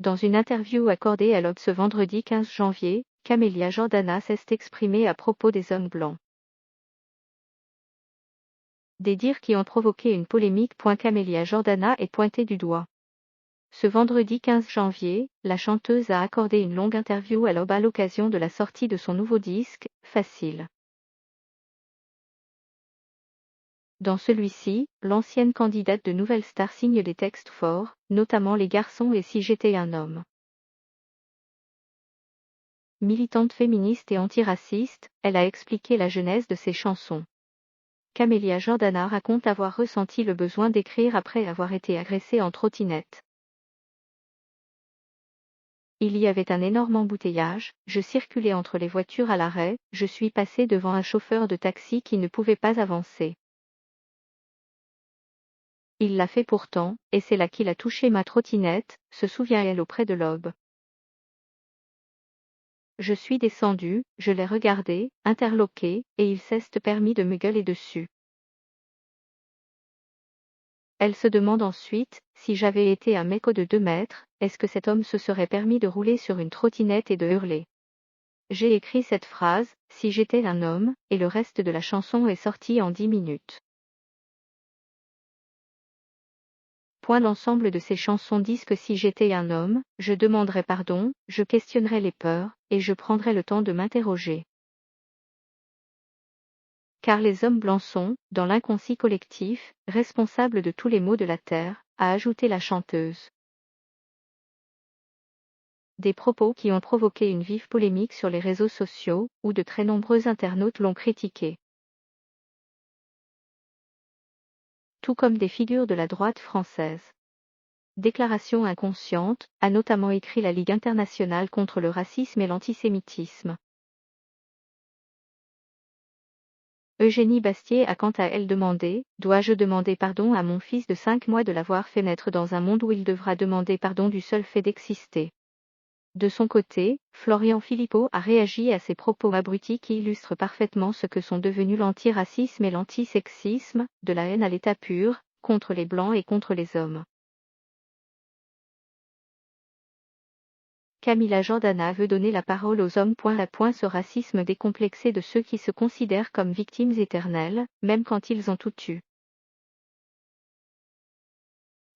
Dans une interview accordée à l'Obs ce vendredi 15 janvier, Camélia Jordana s'est exprimée à propos des hommes blancs. Des dires qui ont provoqué une polémique. Camélia Jordana est pointée du doigt. Ce vendredi 15 janvier, la chanteuse a accordé une longue interview à l'Obs à l'occasion de la sortie de son nouveau disque, Facile. Dans celui-ci, l'ancienne candidate de Nouvelle Star signe des textes forts, notamment Les garçons et Si j'étais un homme. Militante féministe et antiraciste, elle a expliqué la genèse de ses chansons. Camélia Jordana raconte avoir ressenti le besoin d'écrire après avoir été agressée en trottinette. Il y avait un énorme embouteillage, je circulais entre les voitures à l'arrêt, je suis passée devant un chauffeur de taxi qui ne pouvait pas avancer. Il l'a fait pourtant, et c'est là qu'il a touché ma trottinette, se souvient-elle auprès de l'Obs. Je suis descendue, je l'ai regardé, interloqué, et il s'est permis de me gueuler dessus. Elle se demande ensuite, si j'avais été un mec de 2 mètres, est-ce que cet homme se serait permis de rouler sur une trottinette et de hurler. J'ai écrit cette phrase, si j'étais un homme, et le reste de la chanson est sorti en 10 minutes. L'ensemble de ces chansons disent que si j'étais un homme, je demanderais pardon, je questionnerais les peurs, et je prendrais le temps de m'interroger. Car les hommes blancs sont, dans l'inconscient collectif, responsables de tous les maux de la terre, a ajouté la chanteuse. Des propos qui ont provoqué une vive polémique sur les réseaux sociaux, où de très nombreux internautes l'ont critiqué. Tout comme des figures de la droite française. Déclaration inconsciente, a notamment écrit la Ligue internationale contre le racisme et l'antisémitisme. Eugénie Bastier a quant à elle demandé « Dois-je demander pardon à mon fils de 5 mois de l'avoir fait naître dans un monde où il devra demander pardon du seul fait d'exister ?» De son côté, Florian Philippot a réagi à ces propos abrutis qui illustrent parfaitement ce que sont devenus l'antiracisme et l'antisexisme, de la haine à l'état pur, contre les blancs et contre les hommes. Camélia Jordana veut donner la parole aux hommes. Ce racisme décomplexé de ceux qui se considèrent comme victimes éternelles, même quand ils ont tout eu.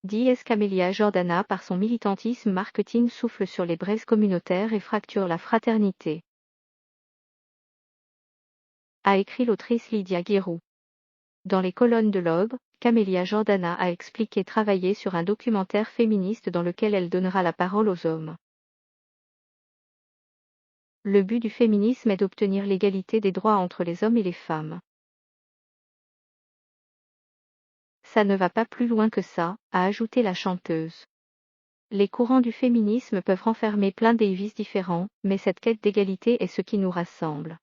Dit Camélia Jordana par son militantisme marketing souffle sur les braises communautaires et fracture la fraternité. A écrit l'autrice Lydia Guirou. Dans les colonnes de l'Obs, Camélia Jordana a expliqué travailler sur un documentaire féministe dans lequel elle donnera la parole aux hommes. Le but du féminisme est d'obtenir l'égalité des droits entre les hommes et les femmes. Ça ne va pas plus loin que ça, a ajouté la chanteuse. Les courants du féminisme peuvent renfermer plein de vices différents, mais cette quête d'égalité est ce qui nous rassemble.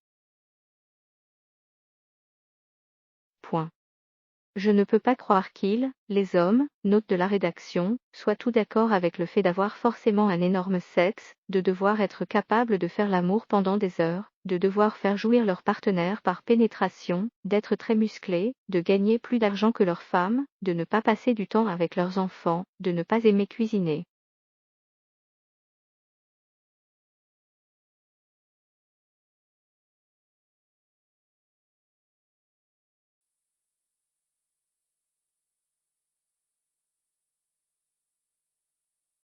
Je ne peux pas croire qu'ils, les hommes, note de la rédaction, soient tout d'accord avec le fait d'avoir forcément un énorme sexe, de devoir être capable de faire l'amour pendant des heures, de devoir faire jouir leur partenaire par pénétration, d'être très musclés, de gagner plus d'argent que leurs femmes, de ne pas passer du temps avec leurs enfants, de ne pas aimer cuisiner.